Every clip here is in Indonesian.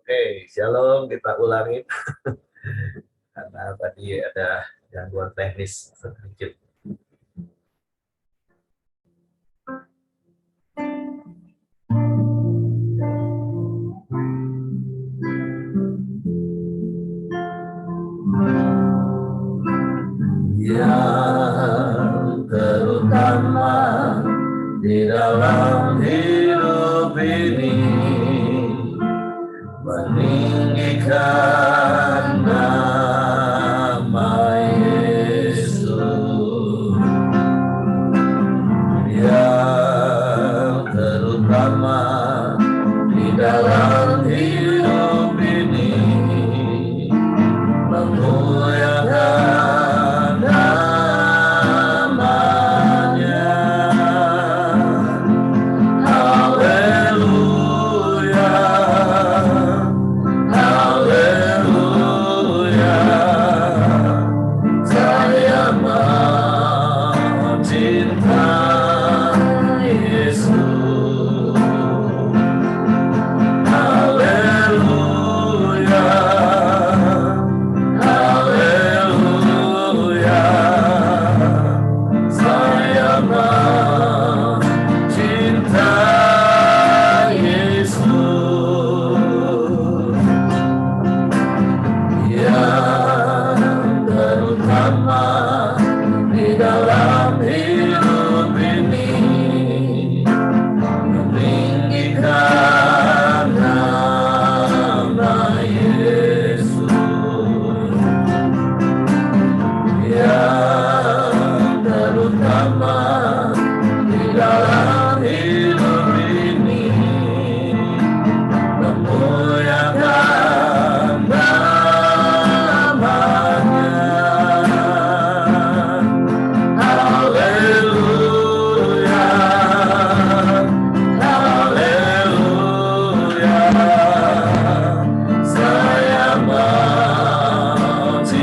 Oke, shalom, kita ulangi karena tadi ada gangguan teknis sedikit. Yang terutama di dalam hidup ini meninggikan nama Yesus. Yang terutama di dalam hidup ini memuliakan namanya. Haleluya, haleluya, saya mencintai Yesus. Haleluya, haleluya, saya mencintai Yesus. Yang terutama di dalam hidup ini meninggikan nama Yesus. Yang terutama di dalam hidup ini memuliakan namanya. Haleluya, haleluya, saya mencintai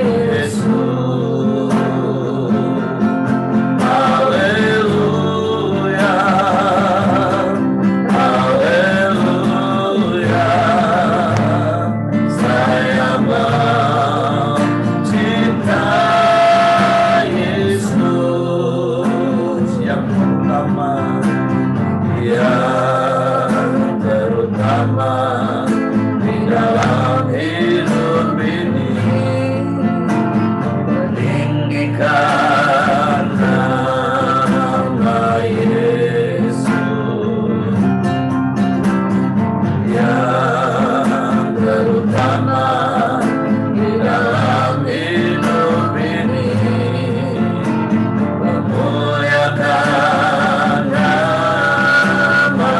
Yesus. Haleluya, haleluya, saya mencintai Yesus. Yang terutama di dalam hidup ini meninggikan nama Yesus. Yang terutama di dalam hidup ini memuliakan nama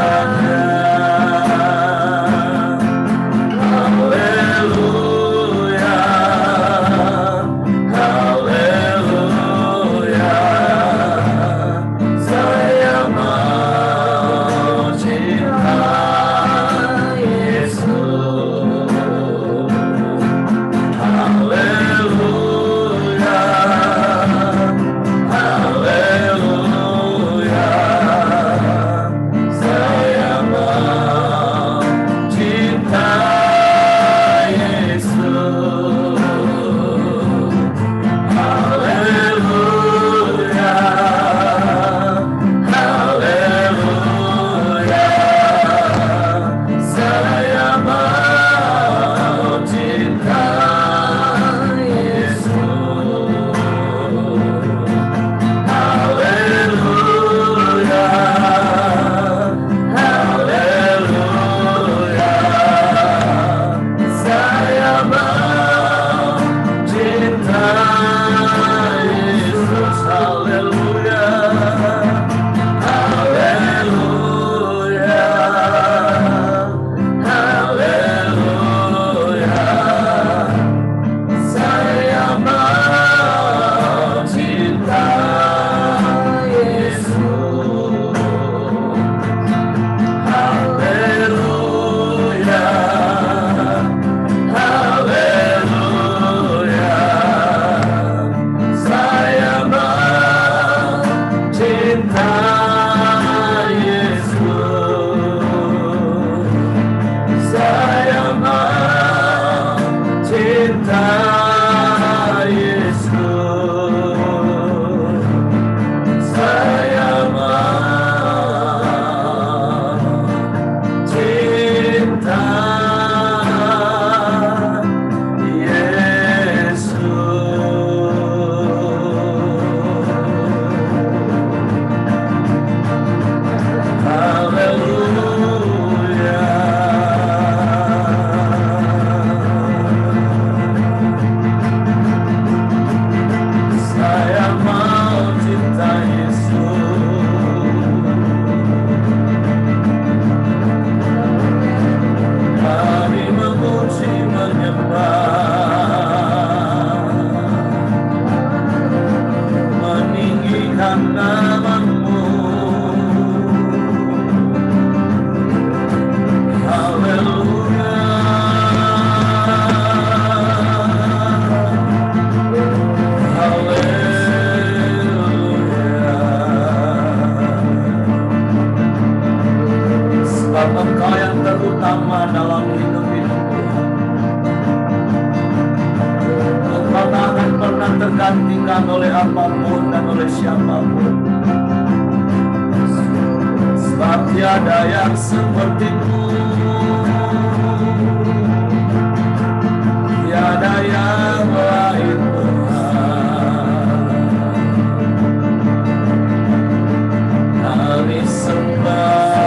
Engkau yang terutama dalam hidup-hidup Tuhan. Engkau tak akan pernah tergantikan oleh apapun dan oleh siapapun. Sebab tiada yang seperti-Mu, tiada yang lain Tuhan. Kami sembah,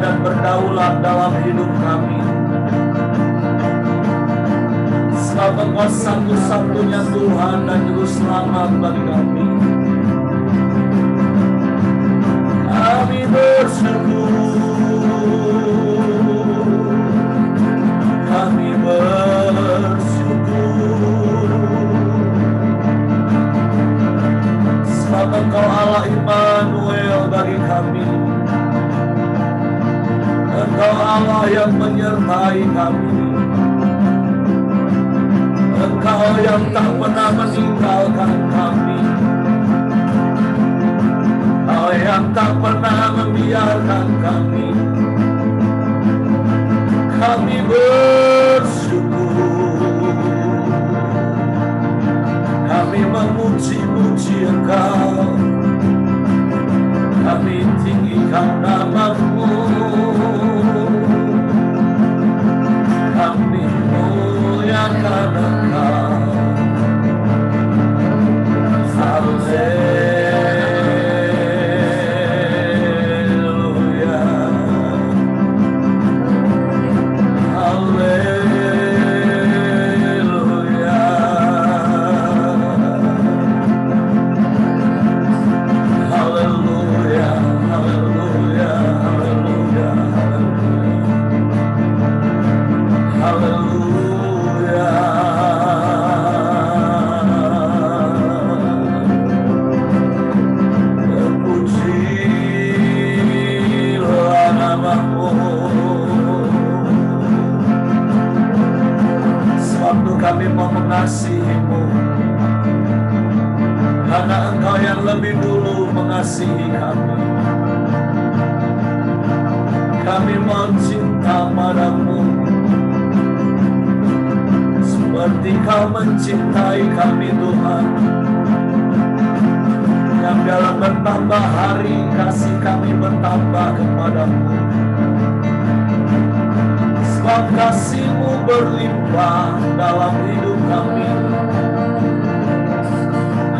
dan berdaulat dalam hidup kami. Sebab Engkau satu-satunya Tuhan dan Juru Selamat bagi kami. Kami bersyukur, kami bersyukur. Sebab Engkau Allah Immanuel bagi kami. Engkau Allah yang menyertai kami. Engkau yang tak pernah meninggalkan kami, Engkau yang tak pernah membiarkan kami. Kami bersyukur, kami memuji-muji Engkau, kami tinggikan nama-Mu, kami muliakan Engkau. Haleluya, haleluya, haleluya, haleluya, haleluya, haleluya. Terpujilah nama-Mu. Sebab kami mau mengasihi-Mu, karena Engkau yang lebih dulu mengasihi kami. Kami mau cinta padamu seperti Kau mencintai kami, Tuhan. Yang dalam bertambah hari kasih kami bertambah kepadamu. Sebab kasih-Mu berlimpah dalam hidup kami.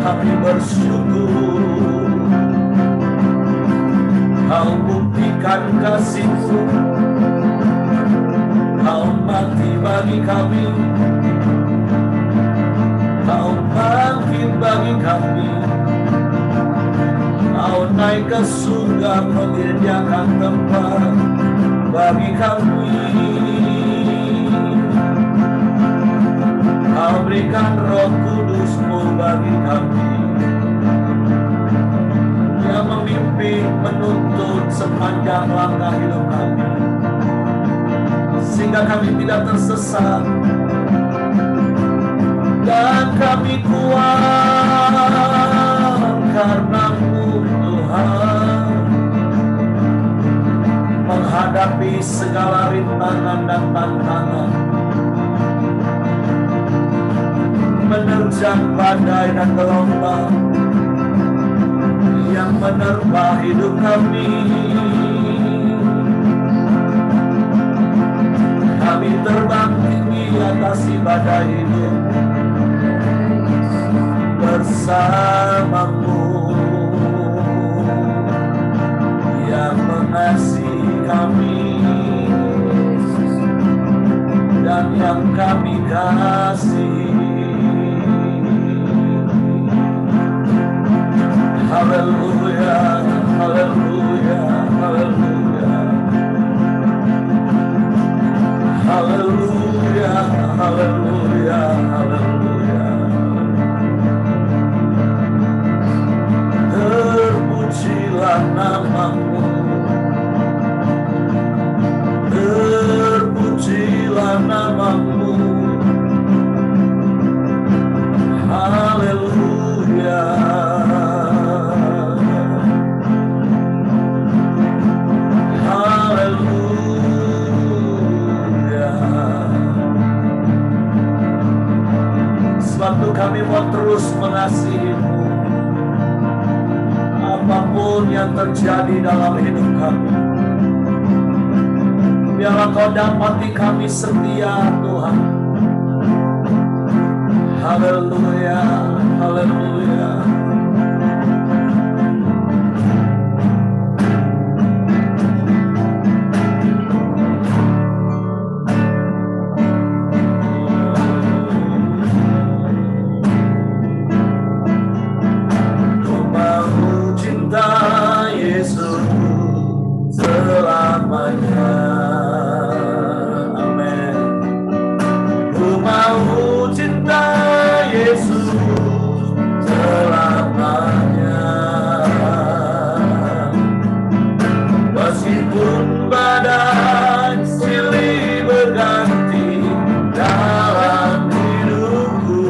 Kami bersyukur Kau buktikan kasih-Mu, Kau mati bagi kami, Kau bangkit bagi kami, Kau naik ke surga menyediakan tempat bagi kami. Kau berikan Roh Kudus-Mu bagi kami, yang memimpin, menuntun sepanjang langkah hidup kami, sehingga kami tidak tersesat dan kami kuat karena-Mu, Tuhan, menghadapi segala rintangan dan tantangan, menerjang badai dan gelombang yang menerpa hidup kami. Kami terbang tinggi atasi badai hidup bersama-Mu yang mengasihi kami dan yang kami kasihi. Haleluya, haleluya, haleluya, haleluya, haleluya, haleluya. Terpujilah nama-Mu, terpujilah nama-Mu. Haleluya. Sebab kami mau terus mengasihi-Mu, apapun yang terjadi dalam hidup kami. Biarlah Kau dapati kami setia, Tuhan. Haleluya, haleluya. Badai silih berganti dalam hidupku,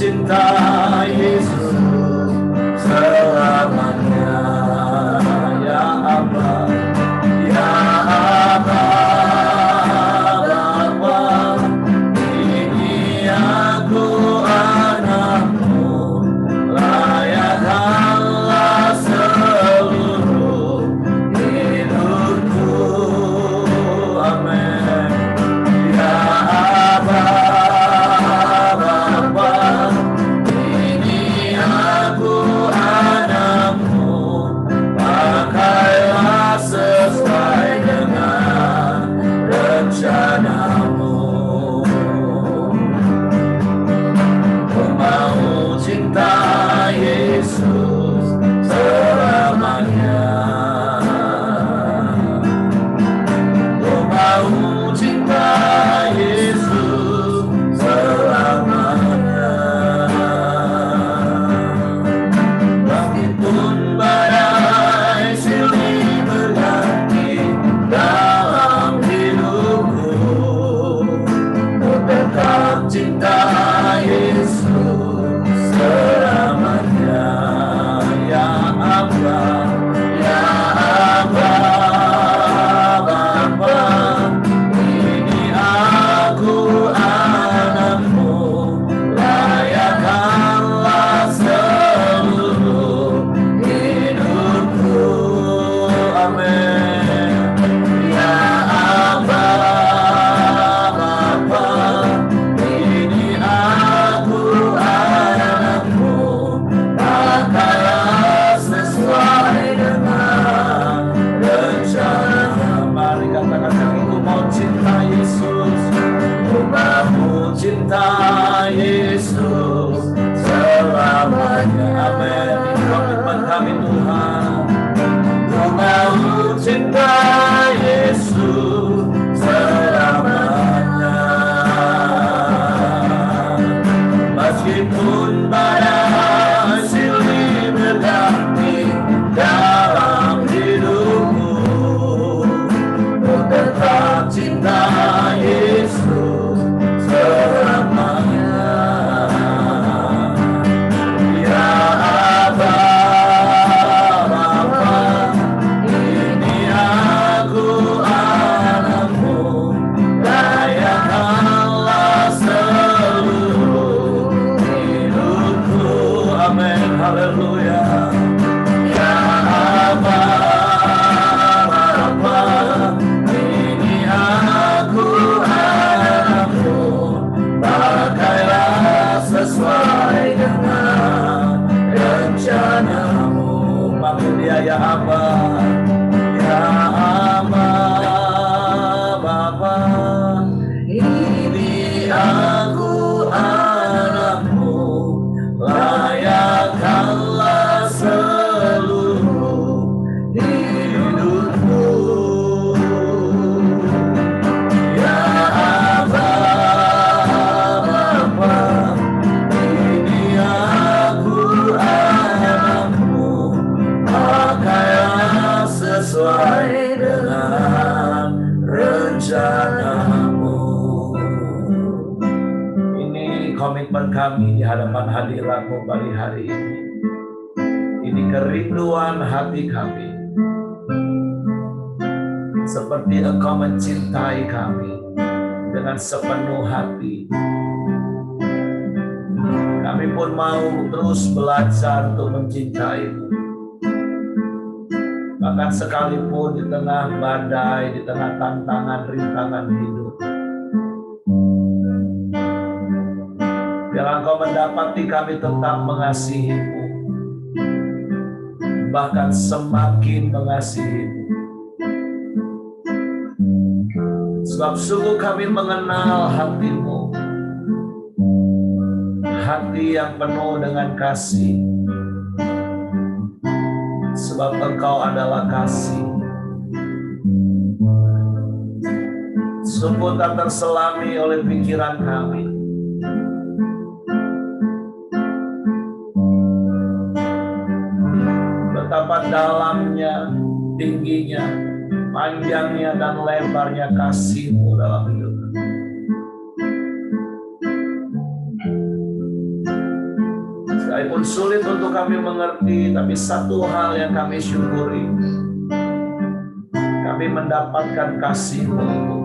cinta Yesus selamanya. Ya Aba, ya Aba, Bapa, ini aku anakmu, layakkanlah seluruh hidupku. Amin. Ya Aba, Bapa, ini aku anakmu, pakailah sesuai dengan rencanamu. Ku mau cinta Yesus selamanya. Ku mau cinta Yesus selamanya. Langit pun badai silih berganti dalam hidupku, ku tetap cinta Yesus selamanya. Ya Aba, ya Aba, Bapa, ini aku anakmu, layakkanlah seluruh hidupku. Amin. Ya Aba, Bapa, ini aku anakmu, pakailah sesuai dengan rencana. Mari katakan aku mau cinta Yesus, ku mau cinta Yesus selamanya. Amin. Ini komitmen kami Tuhan. Ku mau cinta Yesus selamanya. Meskipun badai silih berganti dalam hidupku, ku tetap cinta Yesus selamanya. Ya Aba, Bapa, ini aku anakmu, layakkanlah seluruh hidupku. Amin. Haleluya. Ya Aba, Bapa, ini aku anakmu, pakailah sesuai dengan rencanamu. Panggil dia ya Aba, ya Aba, Bapa, ini aku anakmu, layakkanlah seluruh hidupku. Ya Aba, Bapa, ini aku anakmu, pakailah sesuai dengan rencanamu. Ini komitmen kami di hadapan hadirat-Mu pagi hari ini. Ini kerinduan hati kami. Seperti Engkau mencintai kami dengan sepenuh hati, kami pun mau terus belajar untuk mencintai-Mu. Bahkan sekalipun di tengah badai, di tengah tantangan, rintangan hidup, biar Engkau mendapati kami tetap mengasihi-Mu, bahkan semakin mengasihi-Mu. Sebab sungguh kami mengenal hati-Mu, hati yang penuh dengan kasih. Sebab Engkau adalah kasih. Sungguh tak terselami oleh pikiran kami. Betapa dalamnya, tingginya, panjangnya dan lebarnya kasih-Mu dalam hidup kami. Sekalipun sulit untuk kami mengerti, tapi satu hal yang kami syukuri, kami mendapatkan kasih-Mu itu.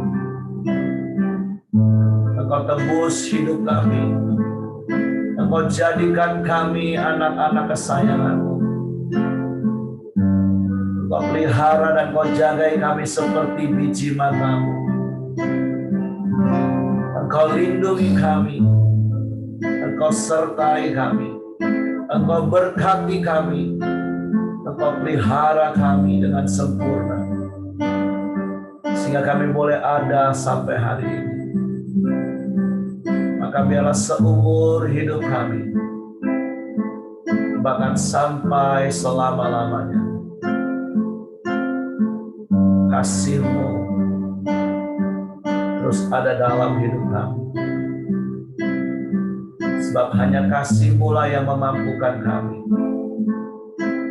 Engkau tebus hidup kami. Engkau jadikan kami anak-anak kesayangan-Mu. Engkau pelihara dan Engkau jagai kami seperti biji mata-Mu. Engkau lindungi kami. Engkau sertai kami. Engkau berkati kami. Engkau pelihara kami dengan sempurna. Sehingga kami boleh ada sampai hari ini. Maka biarlah seumur hidup kami, bahkan sampai selama-lamanya, kasih-Mu terus ada dalam hidup kami. Sebab hanya kasih-Mu lah yang memampukan kami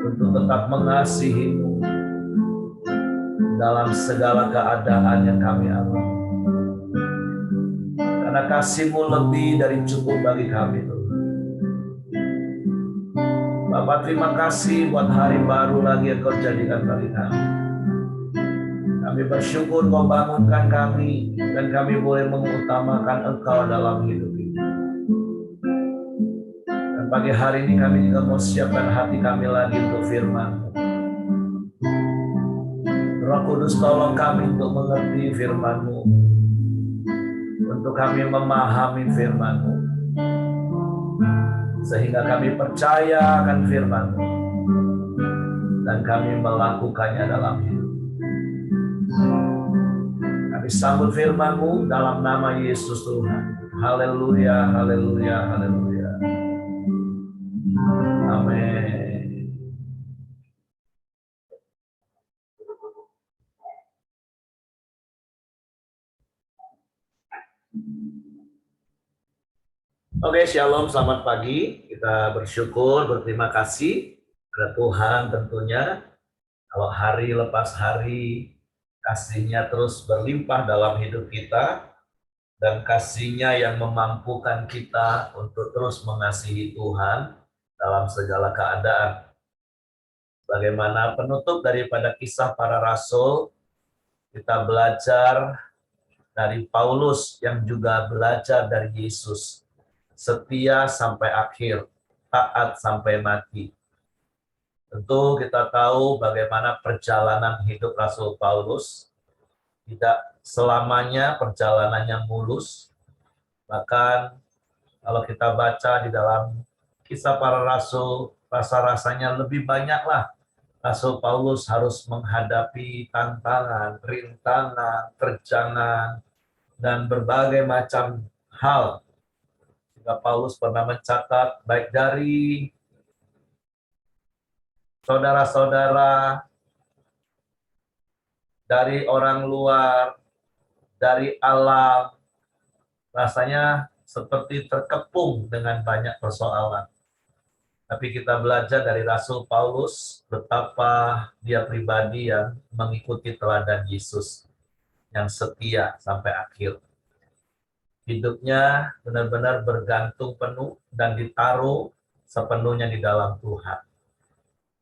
untuk tetap mengasihi-Mu dalam segala keadaan yang kami alami. Karena kasih-Mu lebih dari cukup bagi kami, Tuhan. Bapak, terima kasih buat hari baru lagi yang Kau jadikan bagi kami. Kami bersyukur Kau bangunkan kami, dan kami boleh mengutamakan Engkau dalam hidup ini. Dan pagi hari ini kami juga mau siapkan hati kami lagi untuk firman. Roh Kudus, tolong kami untuk mengerti firman-Mu, untuk kami memahami firman-Mu, sehingga kami percaya akan firman-Mu dan kami melakukannya dalam hidup. Kami sambut firman-Mu dalam nama Yesus Tuhan. Haleluya, haleluya, haleluya. Amin. Oke, shalom, selamat pagi. Kita bersyukur, berterima kasih kepada Tuhan tentunya. Kalau hari lepas hari, kasih-Nya terus berlimpah dalam hidup kita, dan kasih-Nya yang memampukan kita untuk terus mengasihi Tuhan dalam segala keadaan. Bagaimana penutup daripada kisah para rasul, kita belajar dari Paulus yang juga belajar dari Yesus. Setia sampai akhir, taat sampai mati. Tentu kita tahu bagaimana perjalanan hidup Rasul Paulus. Tidak selamanya perjalanannya mulus. Bahkan kalau kita baca di dalam kisah para rasul, rasa-rasanya lebih banyaklah Rasul Paulus harus menghadapi tantangan, rintangan, terjangan, dan berbagai macam hal. Paulus pernah mencatat baik dari saudara-saudara, dari orang luar, dari alam, rasanya seperti terkepung dengan banyak persoalan. Tapi kita belajar dari Rasul Paulus betapa dia pribadi yang mengikuti teladan Yesus, yang setia sampai akhir. Hidupnya benar-benar bergantung penuh dan ditaruh sepenuhnya di dalam Tuhan.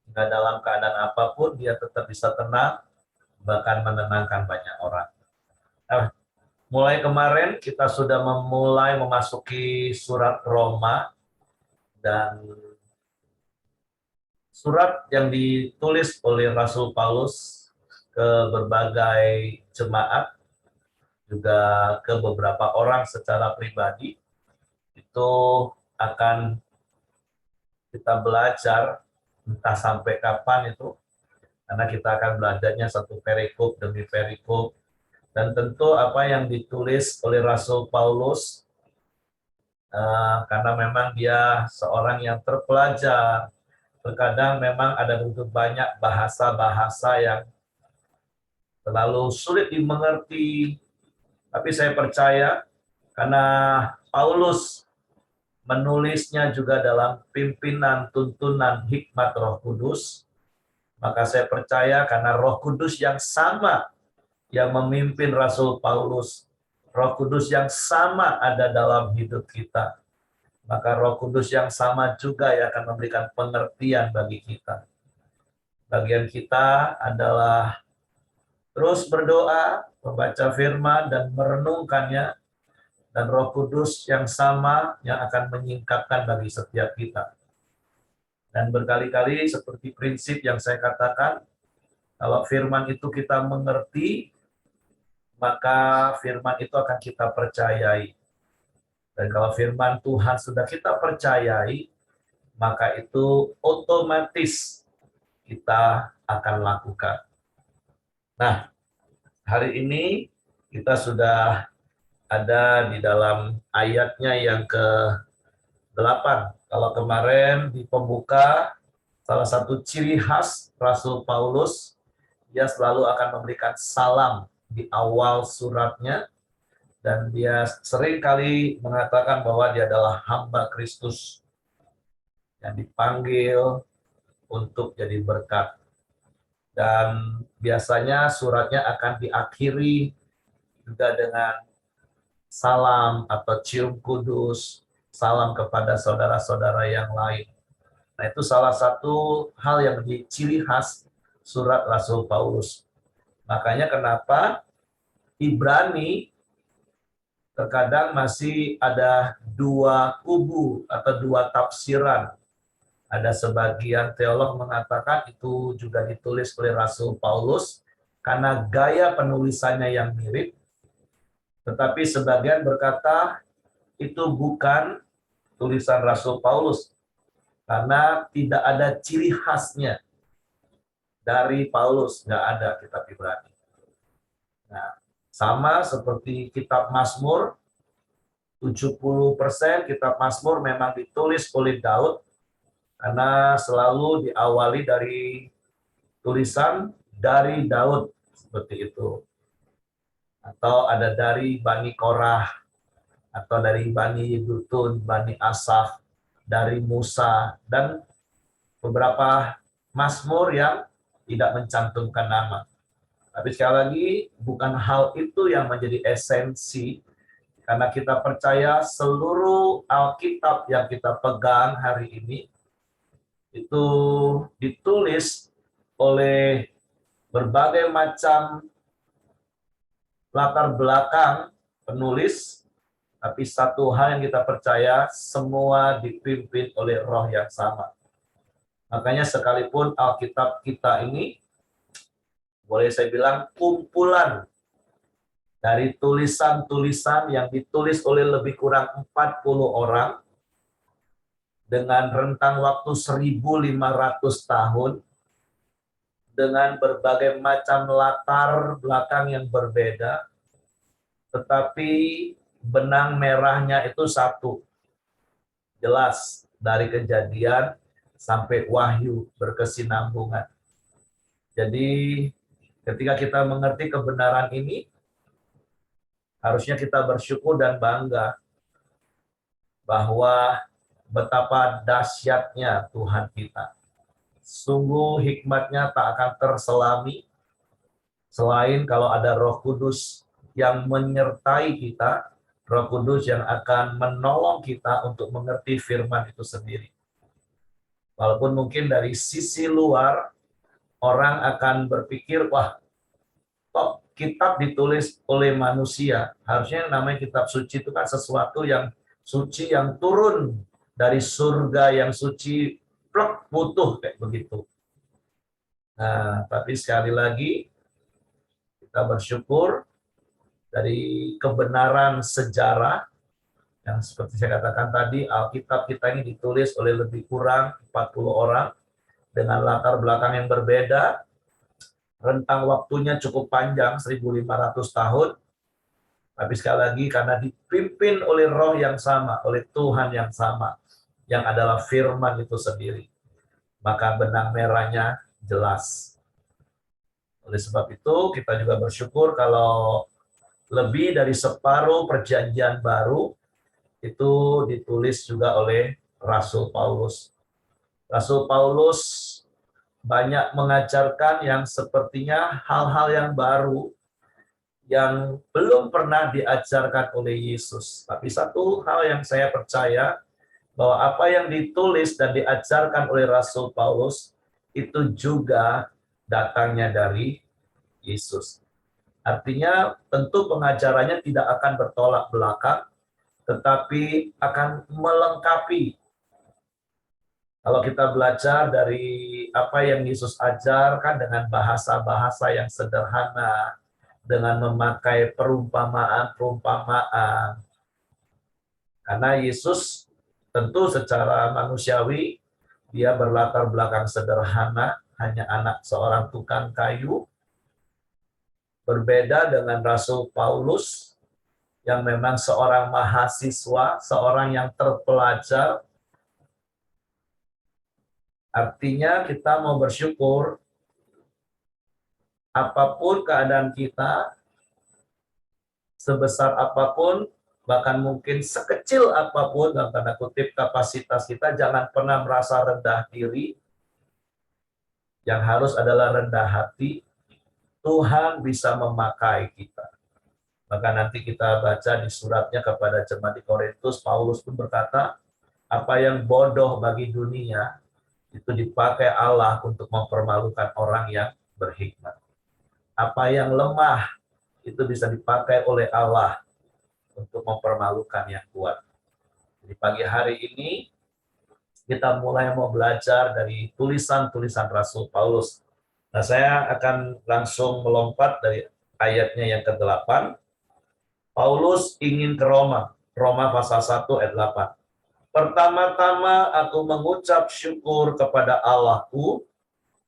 Hingga dalam keadaan apapun dia tetap bisa tenang, bahkan menenangkan banyak orang. Nah, mulai kemarin kita sudah memulai memasuki surat Roma, dan surat yang ditulis oleh Rasul Paulus ke berbagai jemaat, juga ke beberapa orang secara pribadi, itu akan kita belajar entah sampai kapan itu, karena kita akan belajarnya satu perikop demi perikop. Dan tentu apa yang ditulis oleh Rasul Paulus, karena memang dia seorang yang terpelajar, terkadang memang ada begitu banyak bahasa-bahasa yang terlalu sulit dimengerti. Tapi saya percaya, karena Paulus menulisnya juga dalam pimpinan tuntunan hikmat Roh Kudus, maka saya percaya karena Roh Kudus yang sama yang memimpin Rasul Paulus, Roh Kudus yang sama ada dalam hidup kita. maka Roh Kudus yang sama juga yang akan memberikan pengertian bagi kita. Bagian kita adalah terus berdoa, membaca firman, dan merenungkannya, dan Roh Kudus yang sama yang akan menyingkapkan bagi setiap kita. Dan berkali-kali seperti prinsip yang saya katakan, kalau firman itu kita mengerti, maka firman itu akan kita percayai. Dan kalau firman Tuhan sudah kita percayai, maka itu otomatis kita akan lakukan. Nah, hari ini kita sudah ada di dalam ayatnya yang ke-8. Kalau kemarin di pembuka, salah satu ciri khas Rasul Paulus, dia selalu akan memberikan salam di awal suratnya, dan dia sering kali mengatakan bahwa dia adalah hamba Kristus yang dipanggil untuk jadi berkat. Dan biasanya suratnya akan diakhiri juga dengan salam atau cium kudus, salam kepada saudara-saudara yang lain. Nah, itu salah satu hal yang menjadi ciri khas surat Rasul Paulus. Makanya kenapa Ibrani terkadang masih ada dua kubu atau dua tafsiran. Ada sebagian teolog mengatakan itu juga ditulis oleh Rasul Paulus karena gaya penulisannya yang mirip. Tetapi sebagian berkata itu bukan tulisan Rasul Paulus karena tidak ada ciri khasnya dari Paulus, nggak ada kitab Ibrani. Nah, sama seperti kitab Mazmur, 70% kitab Mazmur memang ditulis oleh Daud, karena selalu diawali dari tulisan dari Daud, seperti itu. Atau ada dari Bani Korah, atau dari Bani Yedutun, Bani Asaf, dari Musa, dan beberapa Mazmur yang tidak mencantumkan nama. Tapi sekali lagi, bukan hal itu yang menjadi esensi, karena kita percaya seluruh Alkitab yang kita pegang hari ini, itu ditulis oleh berbagai macam latar belakang penulis, tapi satu hal yang kita percaya, semua dipimpin oleh Roh yang sama. Makanya sekalipun Alkitab kita ini, boleh saya bilang kumpulan dari tulisan-tulisan yang ditulis oleh lebih kurang 40 orang, dengan rentang waktu 1.500 tahun, dengan berbagai macam latar belakang yang berbeda, tetapi benang merahnya itu satu. Jelas, dari Kejadian sampai Wahyu berkesinambungan. Jadi, ketika kita mengerti kebenaran ini, harusnya kita bersyukur dan bangga bahwa betapa dahsyatnya Tuhan kita. Sungguh hikmatnya tak akan terselami, selain kalau ada Roh Kudus yang menyertai kita, Roh Kudus yang akan menolong kita untuk mengerti firman itu sendiri. Walaupun mungkin dari sisi luar, orang akan berpikir, wah, kok kitab ditulis oleh manusia? Harusnya yang namanya kitab suci itu kan sesuatu yang suci, yang turun dari surga yang suci, plek, butuh, kayak begitu. Nah, tapi sekali lagi, kita bersyukur dari kebenaran sejarah, yang seperti saya katakan tadi, Alkitab kita ini ditulis oleh lebih kurang 40 orang, dengan latar belakang yang berbeda, rentang waktunya cukup panjang, 1.500 tahun, tapi sekali lagi karena dipimpin oleh Roh yang sama, oleh Tuhan yang sama, yang adalah firman itu sendiri, maka benang merahnya jelas. Oleh sebab itu, kita juga bersyukur kalau lebih dari separuh perjanjian baru itu ditulis juga oleh Rasul Paulus. Rasul Paulus banyak mengajarkan yang sepertinya hal-hal yang baru yang belum pernah diajarkan oleh Yesus. Tapi satu hal yang saya percaya, bahwa apa yang ditulis dan diajarkan oleh Rasul Paulus itu juga datangnya dari Yesus. Artinya tentu pengajarannya tidak akan bertolak belakang, tetapi akan melengkapi. Kalau kita belajar dari apa yang Yesus ajarkan dengan bahasa-bahasa yang sederhana, dengan memakai perumpamaan-perumpamaan. Karena Yesus tentu secara manusiawi, dia berlatar belakang sederhana, hanya anak seorang tukang kayu, berbeda dengan Rasul Paulus, yang memang seorang mahasiswa, seorang yang terpelajar. Artinya kita mau bersyukur, apapun keadaan kita, sebesar apapun, bahkan mungkin sekecil apapun, dalam tanda kutip kapasitas kita, jangan pernah merasa rendah diri. Yang harus adalah rendah hati, Tuhan bisa memakai kita. Maka nanti kita baca di suratnya kepada jemaat di Korintus, Paulus pun berkata, apa yang bodoh bagi dunia, itu dipakai Allah untuk mempermalukan orang yang berhikmat. Apa yang lemah, itu bisa dipakai oleh Allah untuk mempermalukan yang kuat. Di pagi hari ini, kita mulai mau belajar dari tulisan-tulisan Rasul Paulus. Nah, saya akan langsung melompat dari ayatnya yang ke-8. Paulus ingin ke Roma. Roma pasal 1 ayat 8. Pertama-tama aku mengucap syukur kepada Allahku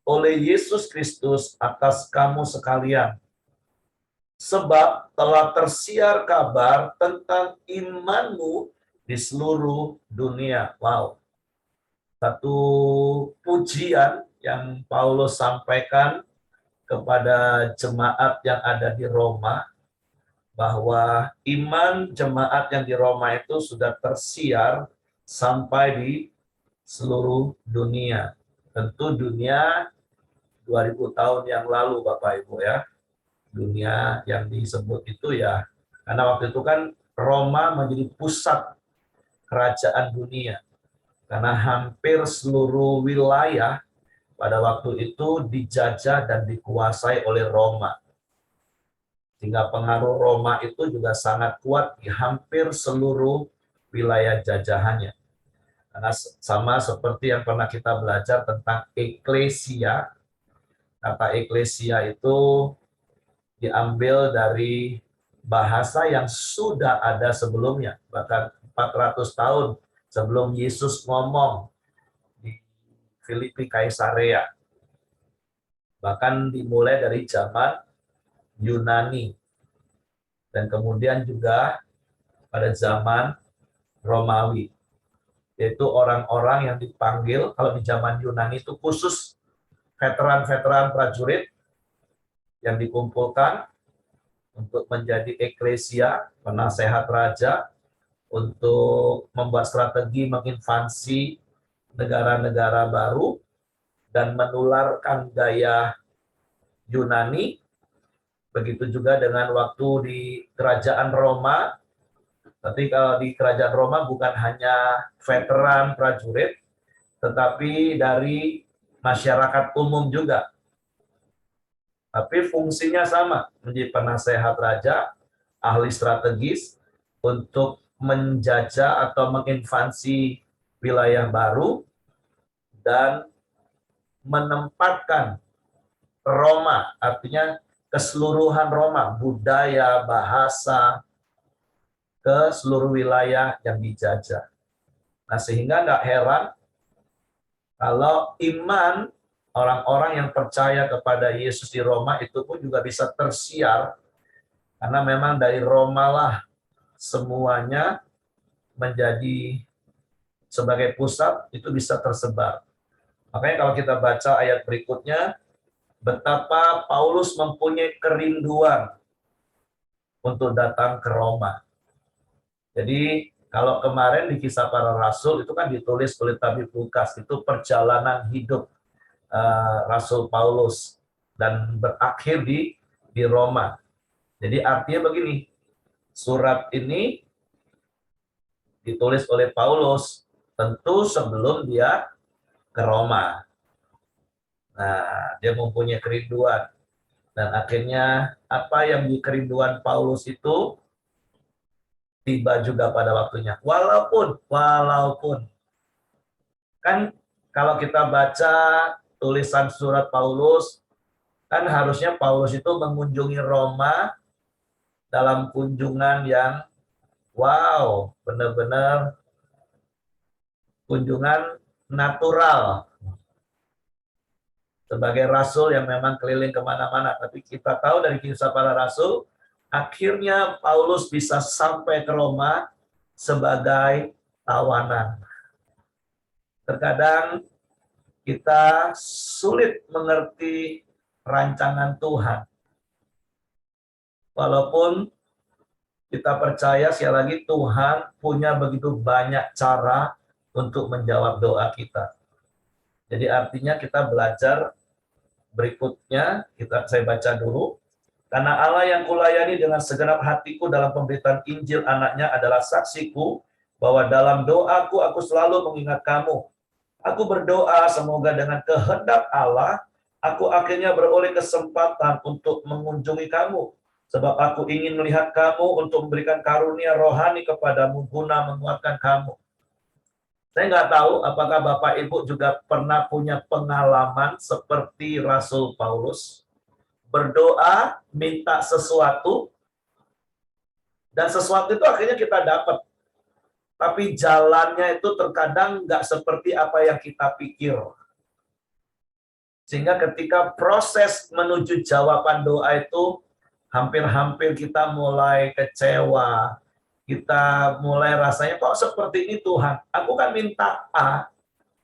oleh Yesus Kristus atas kamu sekalian. Sebab telah tersiar kabar tentang imanmu di seluruh dunia. Wow. Satu pujian yang Paulus sampaikan kepada jemaat yang ada di Roma, bahwa iman jemaat yang di Roma itu sudah tersiar sampai di seluruh dunia. Tentu dunia 2000 tahun yang lalu, Bapak Ibu ya. Dunia yang disebut itu ya, karena waktu itu kan Roma menjadi pusat kerajaan dunia. Karena hampir seluruh wilayah pada waktu itu dijajah dan dikuasai oleh Roma. Sehingga pengaruh Roma itu juga sangat kuat di hampir seluruh wilayah jajahannya. Karena sama seperti yang pernah kita belajar tentang eklesia, kata eklesia itu diambil dari bahasa yang sudah ada sebelumnya, bahkan 400 tahun sebelum Yesus ngomong di Filipi Kaisarea. Bahkan dimulai dari zaman Yunani. Dan kemudian juga pada zaman Romawi. Yaitu orang-orang yang dipanggil, kalau di zaman Yunani itu khusus veteran-veteran prajurit yang dikumpulkan untuk menjadi eklesia, penasehat raja, untuk membuat strategi menginvasi negara-negara baru dan menularkan gaya Yunani. Begitu juga dengan waktu di kerajaan Roma. Tapi kalau di kerajaan Roma bukan hanya veteran prajurit, tetapi dari masyarakat umum juga. Tapi fungsinya sama, menjadi penasehat raja, ahli strategis, untuk menjajah atau menginvasi wilayah baru dan menempatkan Roma, artinya keseluruhan Roma, budaya, bahasa, ke seluruh wilayah yang dijajah. Nah, sehingga nggak heran kalau iman orang-orang yang percaya kepada Yesus di Roma itu pun juga bisa tersiar, karena memang dari Roma lah semuanya menjadi sebagai pusat, itu bisa tersebar. Makanya kalau kita baca ayat berikutnya, betapa Paulus mempunyai kerinduan untuk datang ke Roma. Jadi kalau kemarin di Kisah Para Rasul itu kan ditulis oleh tabib Lukas, itu perjalanan hidup Rasul Paulus dan berakhir di Roma. Jadi artinya begini, surat ini ditulis oleh Paulus, Tentu sebelum dia ke Roma. Nah, dia mempunyai kerinduan. Dan akhirnya apa yang di kerinduan Paulus itu tiba juga pada waktunya. Walaupun kan kalau kita baca tulisan surat Paulus, kan harusnya Paulus itu mengunjungi Roma dalam kunjungan yang wow, benar-benar kunjungan natural. Sebagai rasul yang memang keliling kemana-mana. Tapi kita tahu dari kisah para rasul, akhirnya Paulus bisa sampai ke Roma sebagai tawanan. Terkadang kita sulit mengerti rancangan Tuhan. Walaupun kita percaya sekali lagi Tuhan punya begitu banyak cara untuk menjawab doa kita. Jadi artinya kita belajar berikutnya, saya baca dulu. Karena Allah yang kulayani dengan segenap hatiku dalam pemberitaan Injil anaknya adalah saksiku bahwa dalam doaku aku selalu mengingat kamu. Aku berdoa semoga dengan kehendak Allah, aku akhirnya beroleh kesempatan untuk mengunjungi kamu. Sebab aku ingin melihat kamu untuk memberikan karunia rohani kepadamu guna menguatkan kamu. Saya nggak tahu apakah Bapak Ibu juga pernah punya pengalaman seperti Rasul Paulus. Berdoa, minta sesuatu, dan sesuatu itu akhirnya kita dapat. Tapi jalannya itu terkadang nggak seperti apa yang kita pikir. Sehingga ketika proses menuju jawaban doa itu, hampir-hampir kita mulai kecewa. Kita mulai rasanya, kok seperti ini Tuhan? Aku kan minta A,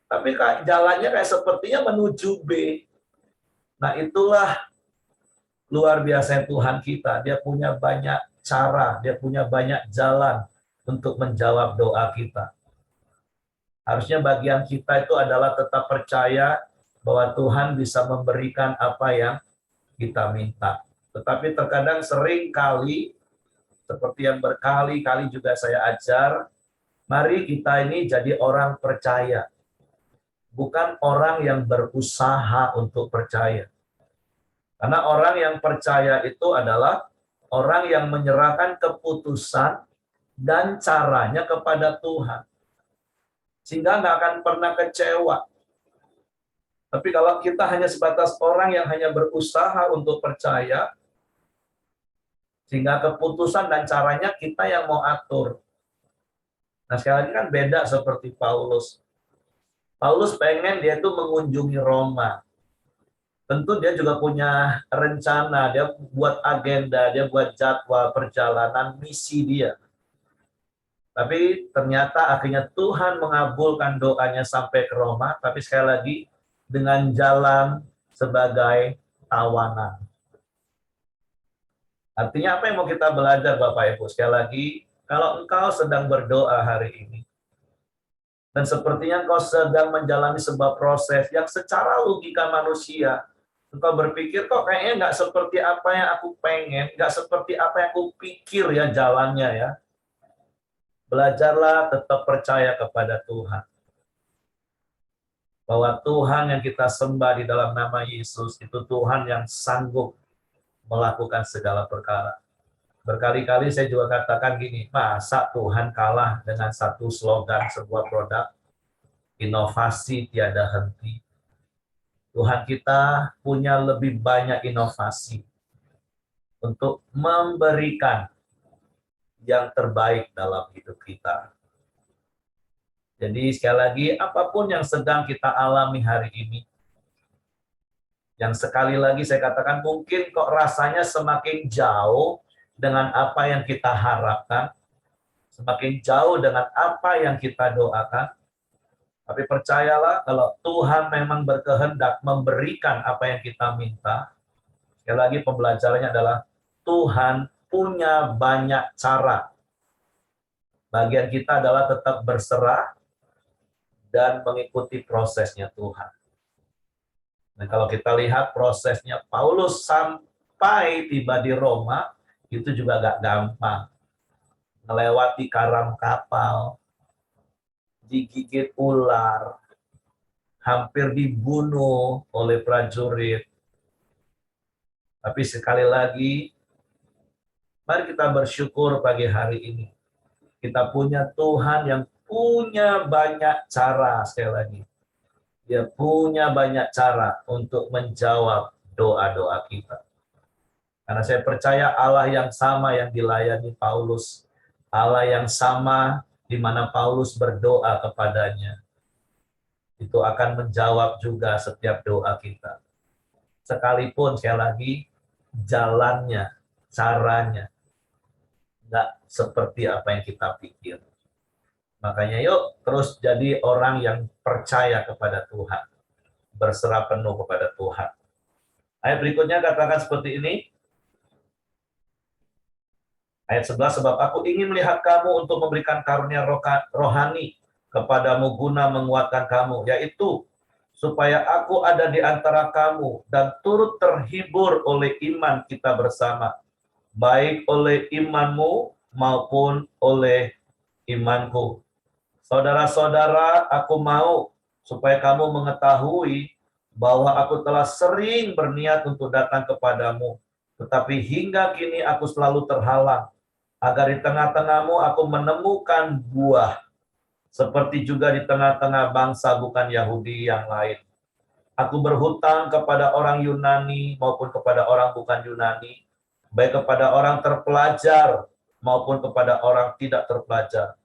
tapi jalannya kayak sepertinya menuju B. Nah itulah luar biasa Tuhan kita. Dia punya banyak cara, dia punya banyak jalan untuk menjawab doa kita. Harusnya bagian kita itu adalah tetap percaya bahwa Tuhan bisa memberikan apa yang kita minta. Tetapi terkadang sering kali, seperti yang berkali-kali juga saya ajar, mari kita ini jadi orang percaya. Bukan orang yang berusaha untuk percaya. Karena orang yang percaya itu adalah orang yang menyerahkan keputusan dan caranya kepada Tuhan. Sehingga nggak akan pernah kecewa. Tapi kalau kita hanya sebatas orang yang hanya berusaha untuk percaya, sehingga keputusan dan caranya kita yang mau atur. Nah sekali lagi kan beda seperti Paulus. Paulus pengen dia itu mengunjungi Roma. Tentu dia juga punya rencana, dia buat agenda, dia buat jadwal perjalanan misi dia. Tapi ternyata akhirnya Tuhan mengabulkan doanya sampai ke Roma, tapi sekali lagi dengan jalan sebagai tawanan. Artinya apa yang mau kita belajar Bapak Ibu? Sekali lagi, kalau engkau sedang berdoa hari ini, dan sepertinya engkau sedang menjalani sebuah proses yang secara logika manusia, engkau berpikir kok kayaknya nggak seperti apa yang aku pengen, nggak seperti apa yang aku pikir ya jalannya ya. Belajarlah tetap percaya kepada Tuhan. Bahwa Tuhan yang kita sembah di dalam nama Yesus, itu Tuhan yang sanggup melakukan segala perkara. Berkali-kali saya juga katakan gini, masa Tuhan kalah dengan satu slogan sebuah produk, inovasi tiada henti. Tuhan kita punya lebih banyak inovasi untuk memberikan yang terbaik dalam hidup kita. Jadi sekali lagi, apapun yang sedang kita alami hari ini, yang sekali lagi saya katakan mungkin kok rasanya semakin jauh dengan apa yang kita harapkan, semakin jauh dengan apa yang kita doakan. Tapi percayalah kalau Tuhan memang berkehendak memberikan apa yang kita minta, sekali lagi pembelajarannya adalah Tuhan punya banyak cara. Bagian kita adalah tetap berserah dan mengikuti prosesnya Tuhan. Dan kalau kita lihat prosesnya Paulus sampai tiba di Roma, itu juga gak gampang. Melewati karam kapal, digigit ular, hampir dibunuh oleh prajurit. Tapi sekali lagi, mari kita bersyukur pagi hari ini. Kita punya Tuhan yang punya banyak cara, sekali lagi. Dia punya banyak cara untuk menjawab doa-doa kita. Karena saya percaya Allah yang sama yang dilayani Paulus, Allah yang sama di mana Paulus berdoa kepadanya, itu akan menjawab juga setiap doa kita. Sekalipun sekali lagi, jalannya, caranya, nggak seperti apa yang kita pikir. Makanya yuk terus jadi orang yang percaya kepada Tuhan, berserah penuh kepada Tuhan. Ayat berikutnya katakan seperti ini. Ayat 11, sebab aku ingin melihat kamu untuk memberikan karunia rohani kepadamu guna menguatkan kamu, yaitu supaya aku ada di antara kamu dan turut terhibur oleh iman kita bersama, baik oleh imanmu maupun oleh imanku. Saudara-saudara, aku mau supaya kamu mengetahui bahwa aku telah sering berniat untuk datang kepadamu, tetapi hingga kini aku selalu terhalang, agar di tengah-tengahmu aku menemukan buah, seperti juga di tengah-tengah bangsa bukan Yahudi yang lain. Aku berhutang kepada orang Yunani maupun kepada orang bukan Yunani, baik kepada orang terpelajar maupun kepada orang tidak terpelajar.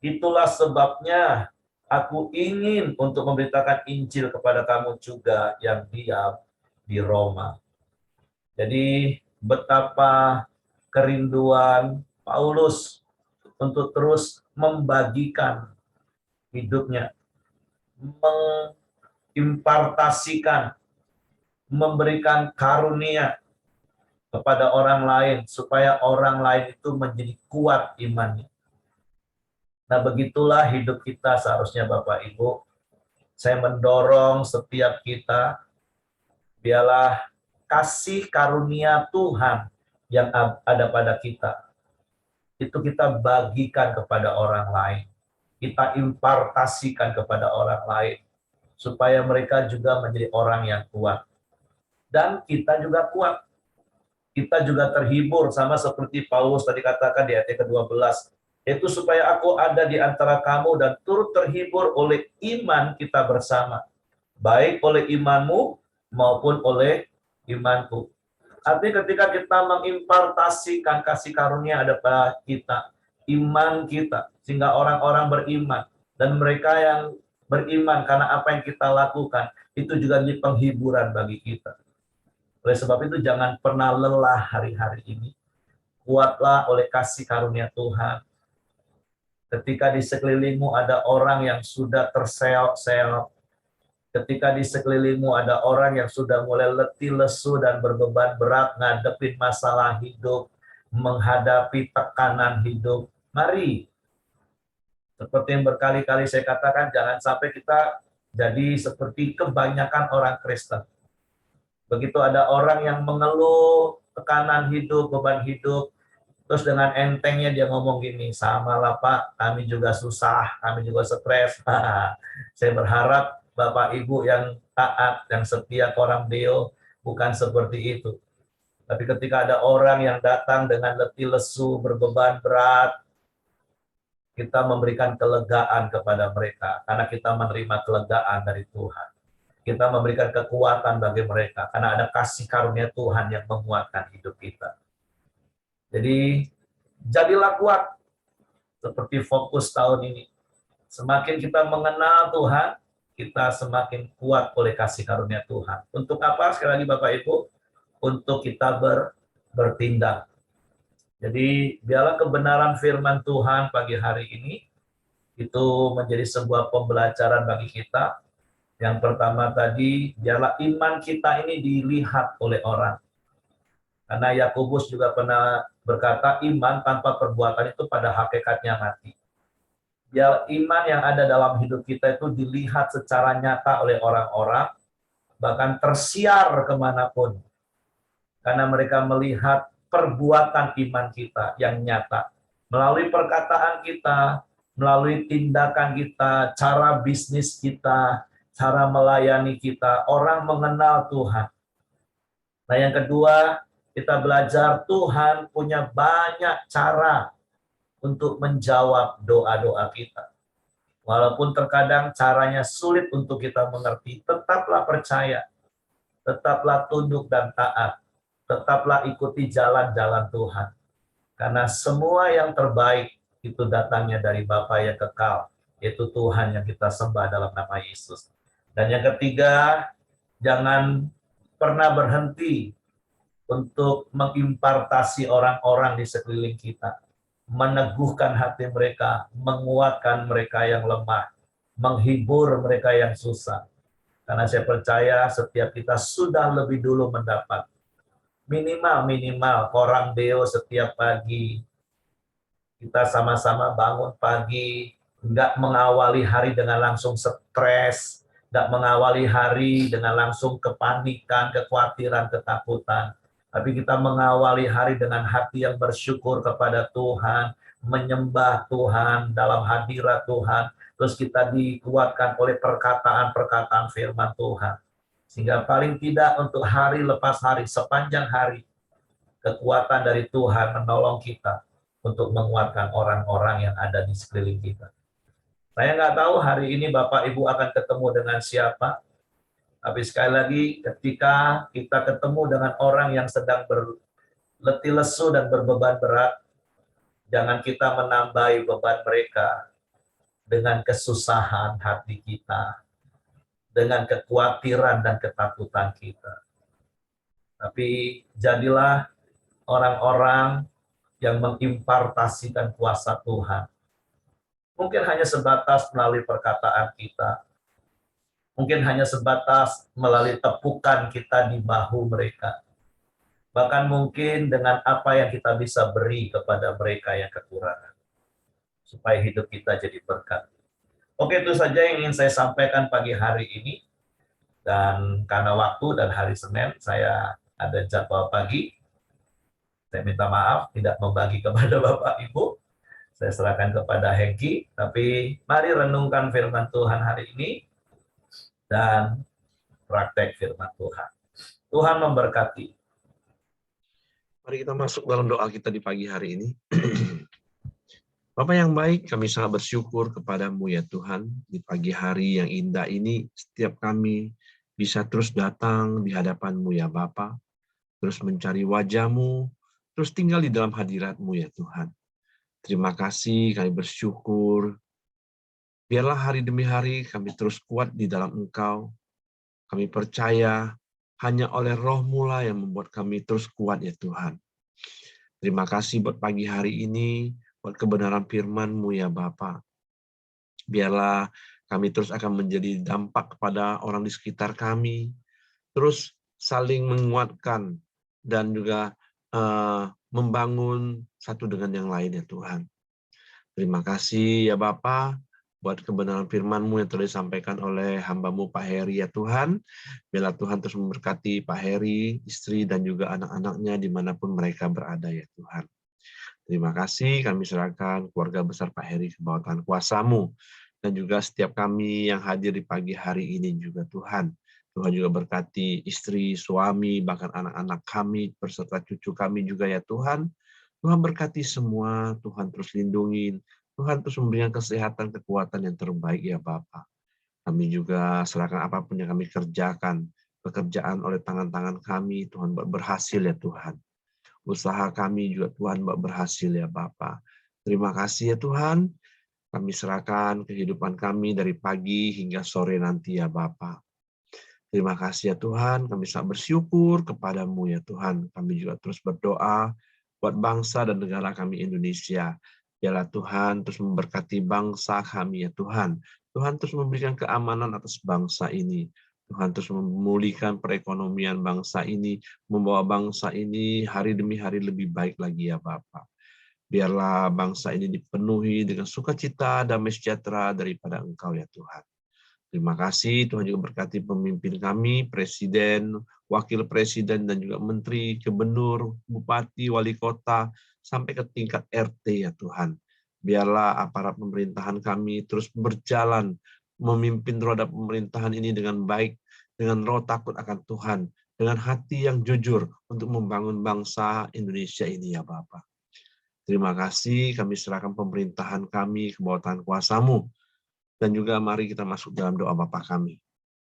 Itulah sebabnya aku ingin untuk memberitakan Injil kepada kamu juga yang diam di Roma. Jadi betapa kerinduan Paulus untuk terus membagikan hidupnya, mengimpartasikan, memberikan karunia kepada orang lain, supaya orang lain itu menjadi kuat imannya. Nah, begitulah hidup kita seharusnya, Bapak Ibu. Saya mendorong setiap kita, biarlah kasih karunia Tuhan yang ada pada kita, itu kita bagikan kepada orang lain. Kita impartasikan kepada orang lain, supaya mereka juga menjadi orang yang kuat. Dan kita juga kuat. Kita juga terhibur, sama seperti Paulus tadi katakan di ayat ke-12. Itu supaya aku ada di antara kamu dan turut terhibur oleh iman kita bersama, baik oleh imanmu maupun oleh imanku. Artinya ketika kita mengimpartasikan kasih karunia ada pada kita, iman kita, sehingga orang-orang beriman, dan mereka yang beriman karena apa yang kita lakukan, itu juga menjadi penghiburan bagi kita. Oleh sebab itu jangan pernah lelah hari-hari ini. Kuatlah oleh kasih karunia Tuhan. Ketika di sekelilingmu ada orang yang sudah terseok-seok, ketika di sekelilingmu ada orang yang sudah mulai letih lesu dan berbeban berat ngadepin masalah hidup, menghadapi tekanan hidup, mari, seperti yang berkali-kali saya katakan, jangan sampai kita jadi seperti kebanyakan orang Kristen. Begitu ada orang yang mengeluh tekanan hidup, beban hidup, terus dengan entengnya dia ngomong gini, sama lah Pak, kami juga susah, kami juga stres. Saya berharap Bapak Ibu yang taat, yang setia ke orang Deo, bukan seperti itu. Tapi ketika ada orang yang datang dengan letih lesu, berbeban berat, kita memberikan kelegaan kepada mereka, karena kita menerima kelegaan dari Tuhan. Kita memberikan kekuatan bagi mereka, karena ada kasih karunia Tuhan yang menguatkan hidup kita. Jadi, jadilah kuat, seperti fokus tahun ini. Semakin kita mengenal Tuhan, kita semakin kuat oleh kasih karunia Tuhan. Untuk apa? Sekali lagi Bapak Ibu, untuk kita bertindak. Jadi, biarlah kebenaran firman Tuhan pagi hari ini, itu menjadi sebuah pembelajaran bagi kita. Yang pertama tadi, biarlah iman kita ini dilihat oleh orang. Karena Yakobus juga pernah berkata, iman tanpa perbuatan itu pada hakikatnya mati. Biar iman yang ada dalam hidup kita itu dilihat secara nyata oleh orang-orang, bahkan tersiar kemanapun. Karena mereka melihat perbuatan iman kita yang nyata. Melalui perkataan kita, melalui tindakan kita, cara bisnis kita, cara melayani kita, orang mengenal Tuhan. Nah, yang kedua, kita belajar Tuhan punya banyak cara untuk menjawab doa-doa kita. Walaupun terkadang caranya sulit untuk kita mengerti, tetaplah percaya, tetaplah tunduk dan taat, tetaplah ikuti jalan-jalan Tuhan. Karena semua yang terbaik itu datangnya dari Bapa yang kekal, yaitu Tuhan yang kita sembah dalam nama Yesus. Dan yang ketiga, jangan pernah berhenti untuk mengimpartasi orang-orang di sekeliling kita, meneguhkan hati mereka, menguatkan mereka yang lemah, menghibur mereka yang susah. Karena saya percaya setiap kita sudah lebih dulu mendapat minimal korang deo setiap pagi. Kita sama-sama bangun pagi, nggak mengawali hari dengan langsung stres, nggak mengawali hari dengan langsung kepanikan, kekhawatiran, ketakutan. Tapi kita mengawali hari dengan hati yang bersyukur kepada Tuhan, menyembah Tuhan dalam hadirat Tuhan. Terus kita dikuatkan oleh perkataan-perkataan firman Tuhan. Sehingga paling tidak untuk hari lepas hari, sepanjang hari, kekuatan dari Tuhan menolong kita untuk menguatkan orang-orang yang ada di sekeliling kita. Saya nggak tahu hari ini Bapak Ibu akan ketemu dengan siapa, tapi sekali lagi ketika kita ketemu dengan orang yang sedang berletih lesu dan berbeban berat, jangan kita menambahi beban mereka dengan kesusahan hati kita, dengan kekhawatiran dan ketakutan kita. Tapi jadilah orang-orang yang mengimpartasikan kuasa Tuhan. Mungkin hanya sebatas melalui perkataan kita. Mungkin hanya sebatas melalui tepukan kita di bahu mereka. Bahkan mungkin dengan apa yang kita bisa beri kepada mereka yang kekurangan. Supaya hidup kita jadi berkat. Oke, itu saja yang ingin saya sampaikan pagi hari ini. Dan karena waktu dan hari Senin, saya ada jadwal pagi. Saya minta maaf tidak membagi kepada Bapak Ibu. Saya serahkan kepada Hengki, tapi mari renungkan firman Tuhan hari ini dan praktek firman Tuhan. Tuhan memberkati. Mari kita masuk dalam doa kita di pagi hari ini. Bapa yang baik, kami sangat bersyukur kepadamu ya Tuhan, di pagi hari yang indah ini, setiap kami bisa terus datang di hadapanmu ya Bapa, terus mencari wajahmu, terus tinggal di dalam hadiratmu ya Tuhan. Terima kasih, kami bersyukur. Biarlah hari demi hari kami terus kuat di dalam Engkau. Kami percaya hanya oleh Roh-Mu lah yang membuat kami terus kuat ya Tuhan. Terima kasih buat pagi hari ini, buat kebenaran firman-Mu ya Bapa. Biarlah kami terus akan menjadi dampak kepada orang di sekitar kami, terus saling menguatkan dan juga membangun satu dengan yang lain ya Tuhan. Terima kasih ya Bapa buat kebenaran firman-Mu yang telah disampaikan oleh hamba-Mu Pak Heri ya Tuhan. Biarlah Tuhan terus memberkati Pak Heri, istri dan juga anak-anaknya dimanapun mereka berada ya Tuhan. Terima kasih, kami serahkan keluarga besar Pak Heri ke bawah tangan kuasa-Mu. Dan juga setiap kami yang hadir di pagi hari ini juga Tuhan. Tuhan juga berkati istri, suami, bahkan anak-anak kami, beserta cucu kami juga ya Tuhan. Tuhan berkati semua, Tuhan terus lindungi, Tuhan terus memberikan kesehatan, kekuatan yang terbaik ya Bapa. Kami juga serahkan apapun yang kami kerjakan, pekerjaan oleh tangan-tangan kami, Tuhan berhasil ya Tuhan. Usaha kami juga Tuhan berhasil ya Bapa. Terima kasih ya Tuhan, kami serahkan kehidupan kami dari pagi hingga sore nanti ya Bapa. Terima kasih ya Tuhan, kami sangat bersyukur kepadamu ya Tuhan. Kami juga terus berdoa buat bangsa dan negara kami Indonesia. Biarlah Tuhan terus memberkati bangsa kami ya Tuhan. Tuhan terus memberikan keamanan atas bangsa ini. Tuhan terus memulihkan perekonomian bangsa ini, membawa bangsa ini hari demi hari lebih baik lagi ya Bapa. Biarlah bangsa ini dipenuhi dengan sukacita, damai sejahtera daripada Engkau ya Tuhan. Terima kasih, Tuhan juga berkati pemimpin kami, Presiden, Wakil Presiden, dan juga Menteri, Gubernur, Bupati, Wali Kota, sampai ke tingkat RT ya Tuhan. Biarlah aparat pemerintahan kami terus berjalan, memimpin roda pemerintahan ini dengan baik, dengan roh takut akan Tuhan, dengan hati yang jujur untuk membangun bangsa Indonesia ini ya Bapa. Terima kasih, kami serahkan pemerintahan kami ke bawah tangan kuasa-Mu. Dan juga mari kita masuk dalam doa Bapa kami.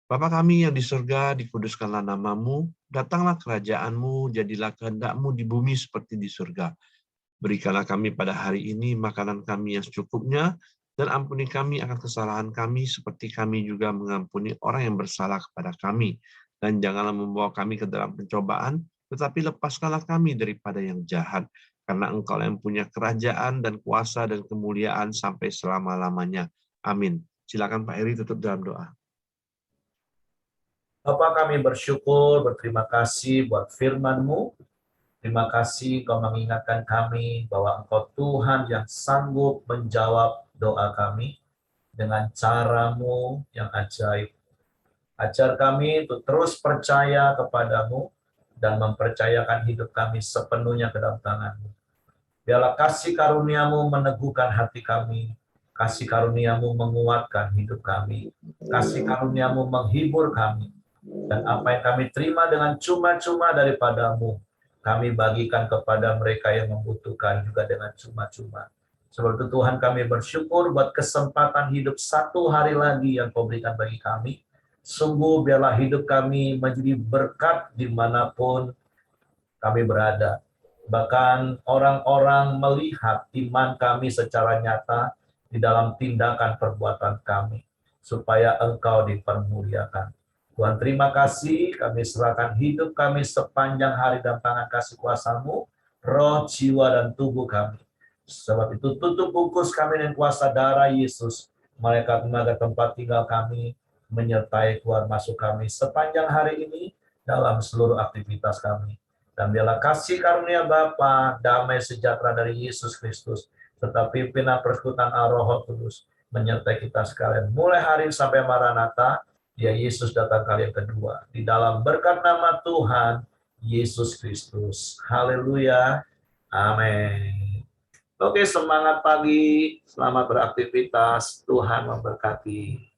Bapa kami yang di surga, dikuduskanlah nama-Mu, datanglah kerajaan-Mu, jadilah kehendak-Mu di bumi seperti di surga. Berikanlah kami pada hari ini makanan kami yang secukupnya, dan ampuni kami akan kesalahan kami seperti kami juga mengampuni orang yang bersalah kepada kami. Dan janganlah membawa kami ke dalam pencobaan, tetapi lepaskanlah kami daripada yang jahat. Karena Engkau yang punya kerajaan dan kuasa dan kemuliaan sampai selama-lamanya. Amin. Silakan Pak Heri tutup dalam doa. Bapa, kami bersyukur, berterima kasih buat firman-Mu. Terima kasih Kau mengingatkan kami bahwa Engkau Tuhan yang sanggup menjawab doa kami dengan cara-Mu yang ajaib. Ajar kami untuk terus percaya kepadamu dan mempercayakan hidup kami sepenuhnya ke dalam tangan-Mu. Biarlah kasih karunia-Mu meneguhkan hati kami, kasih karunia-Mu menguatkan hidup kami, kasih karunia-Mu menghibur kami, dan apa yang kami terima dengan cuma-cuma daripada-Mu, kami bagikan kepada mereka yang membutuhkan juga dengan cuma-cuma. Sebab itu Tuhan, kami bersyukur buat kesempatan hidup satu hari lagi yang Kau berikan bagi kami. Sungguh biarlah hidup kami menjadi berkat dimanapun kami berada. Bahkan orang-orang melihat iman kami secara nyata di dalam tindakan perbuatan kami, supaya Engkau dipermuliakan. Tuhan, terima kasih, kami serahkan hidup kami sepanjang hari dalam tangan kasih kuasa-Mu, roh, jiwa, dan tubuh kami. Sebab itu tutup bungkus kami dengan kuasa darah Yesus, malaikat tempat tinggal kami, menyertai keluar masuk kami sepanjang hari ini dalam seluruh aktivitas kami. Dan biarlah kasih karunia Bapa, damai sejahtera dari Yesus Kristus, serta pimpinan persekutuan Roh Kudus menyertai kita sekalian. Mulai hari ini sampai Maranatha, ya Yesus datang kali yang kedua. Di dalam berkat nama Tuhan Yesus Kristus. Haleluya. Amin. Oke, semangat pagi. Selamat beraktivitas. Tuhan memberkati.